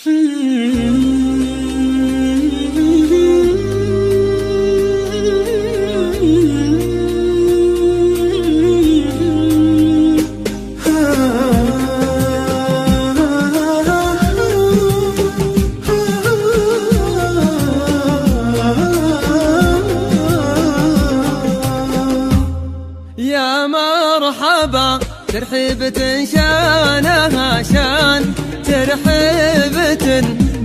يا مرحبا ترحيبة شانها شان ترحيبة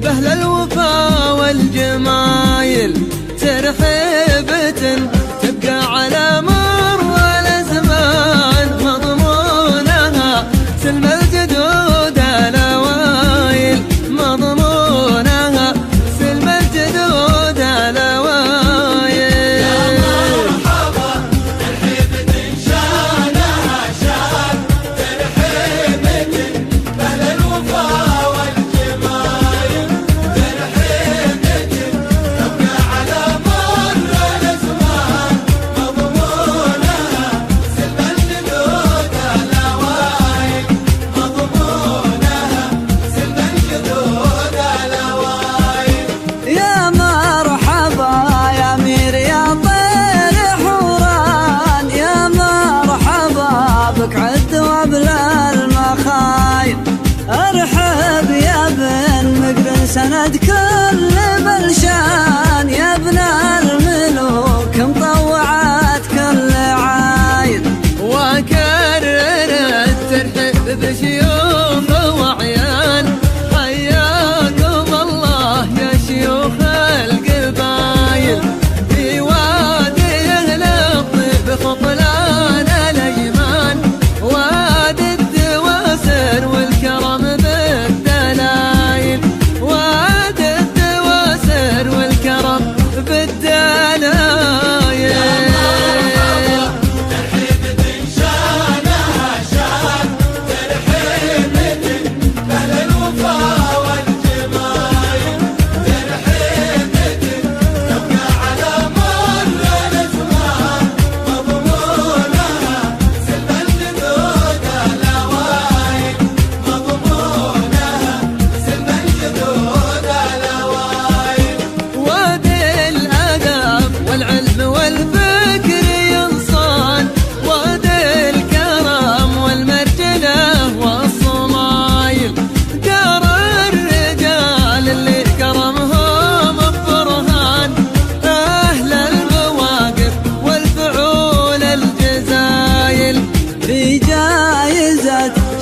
بأهل الوفا والجمايل، ترحيبة تبقى على مر الأزمان مضمونها سلم الجدود الأوايل، مضمونها سلم الجدود الأوايل. ارحب يا بن مقرن سند كل بلشان، يا ابن الملوك مطوعات كل عايد، وكرر الترحيب بشيوخ وعيان، حياكم الله يا شيوخ القبايل، في وادي الطيب خطلان الايمان، وادي الدواسر والكرم بالدلايل، وادي الدواسر والكرم بالدلايل.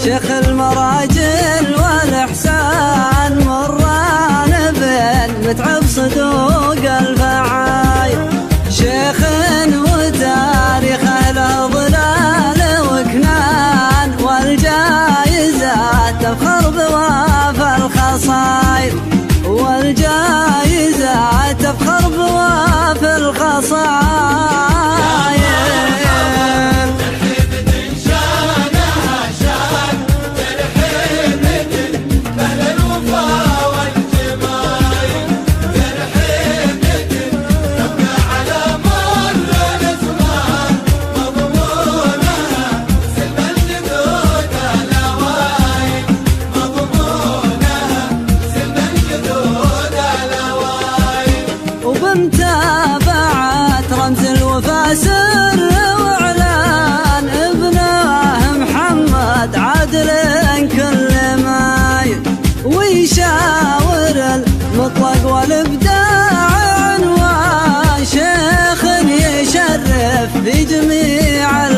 شيخ المراجل والإحسان مران بن متعب صدوق الفعايل، شيخ وتاريخه له ظلال وكنان، والجايزات تفخر بوافى الخصايل، والجايزات تفخر بوافى الخصايل. وبمتابعة رمز الوفا سر واعلان، ابنه محمد عادل كل مايل، ويشاور المطلق والابداع عنوان، شيخ يشرف في جميع